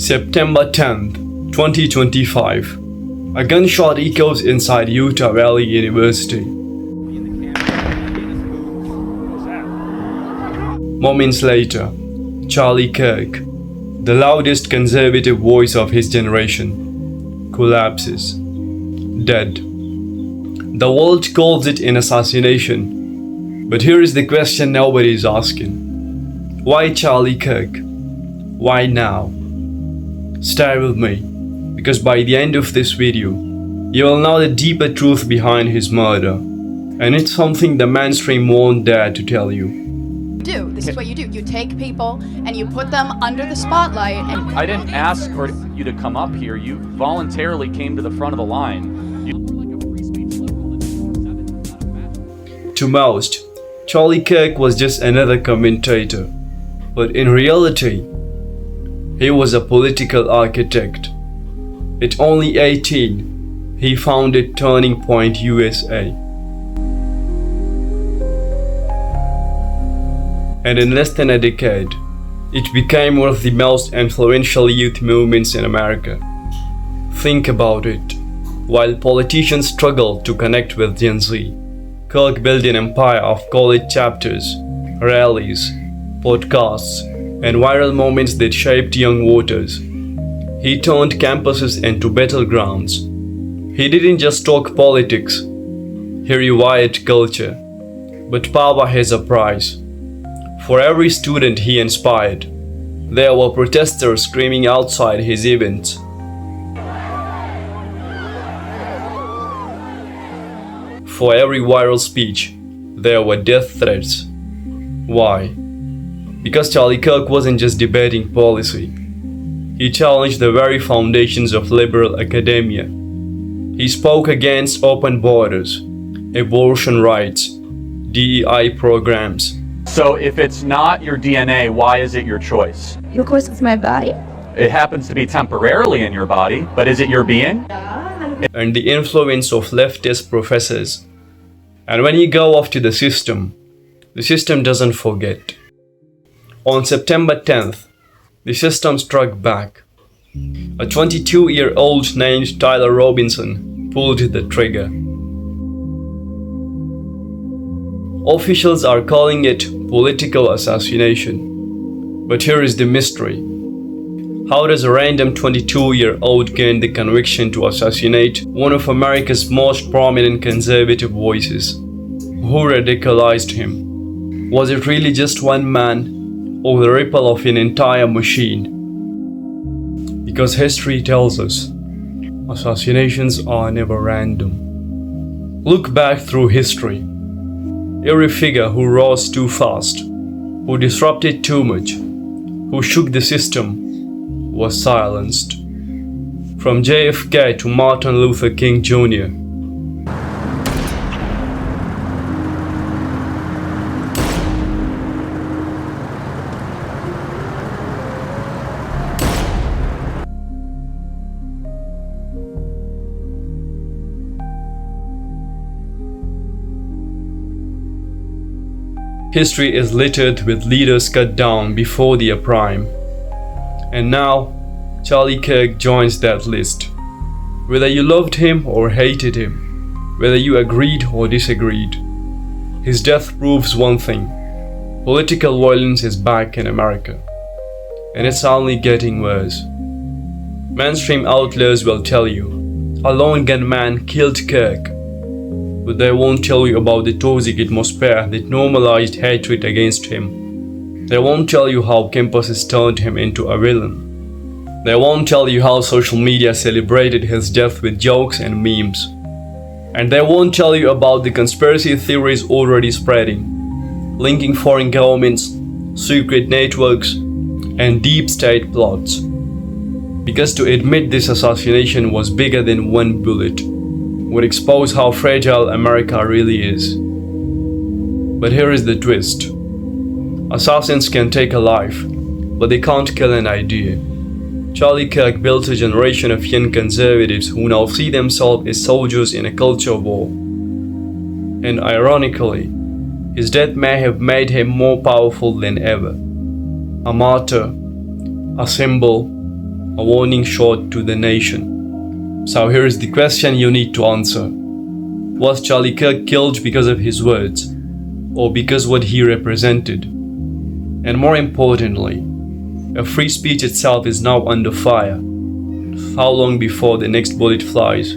September 10th, 2025. A gunshot echoes inside Utah Valley University. Moments later, Charlie Kirk, the loudest conservative voice of his generation, collapses, dead. The world calls it an assassination. But here is the question nobody is asking. Why Charlie Kirk? Why now? Stay with me, because by the end of this video, you will know the deeper truth behind his murder. And it's something the mainstream won't dare to tell you. This is what you do. You take people and you put them under the spotlight and... I didn't ask for you to come up here. You voluntarily came to the front of the line. To most, Charlie Kirk was just another commentator. But in reality, he was a political architect. At only 18, he founded Turning Point USA. And in less than a decade, it became one of the most influential youth movements in America. Think about it. While politicians struggled to connect with Gen Z, Kirk built an empire of college chapters, rallies, podcasts, and viral moments that shaped young voters. He turned campuses into battlegrounds. He didn't just talk politics, he revived culture. But power has a price. For every student he inspired, there were protesters screaming outside his events. For every viral speech, there were death threats. Why? Because Charlie Kirk wasn't just debating policy. He challenged the very foundations of liberal academia. He spoke against open borders, abortion rights, DEI programs. So if it's not your DNA, why is it your choice? Of course, it's my body. It happens to be temporarily in your body, but is it your being? And the influence of leftist professors. And when you go off to the system doesn't forget. On September 10th, the system struck back. A 22-year-old named Tyler Robinson pulled the trigger. Officials are calling it political assassination. But here is the mystery. How does a random 22-year-old gain the conviction to assassinate one of America's most prominent conservative voices? Who radicalized him? Was it really just one man, or the ripple of an entire machine? Because history tells us, assassinations are never random. Look back through history. Every figure who rose too fast, who disrupted too much, who shook the system, was silenced. From JFK to Martin Luther King Jr. History is littered with leaders cut down before their prime. And now, Charlie Kirk joins that list. Whether you loved him or hated him, whether you agreed or disagreed, his death proves one thing. Political violence is back in America. And it's only getting worse. Mainstream outlets will tell you, a lone gunman killed Kirk. But they won't tell you about the toxic atmosphere that normalized hatred against him. They won't tell you how campuses turned him into a villain. They won't tell you how social media celebrated his death with jokes and memes. And they won't tell you about the conspiracy theories already spreading, linking foreign governments, secret networks, and deep state plots. Because to admit this assassination was bigger than one bullet would expose how fragile America really is. But here is the twist. Assassins can take a life, but they can't kill an idea. Charlie Kirk built a generation of young conservatives who now see themselves as soldiers in a culture war. And ironically, his death may have made him more powerful than ever. A martyr, a symbol, a warning shot to the nation. So here is the question you need to answer. Was Charlie Kirk killed because of his words, or because what he represented? And more importantly, if free speech itself is now under fire, how long before the next bullet flies?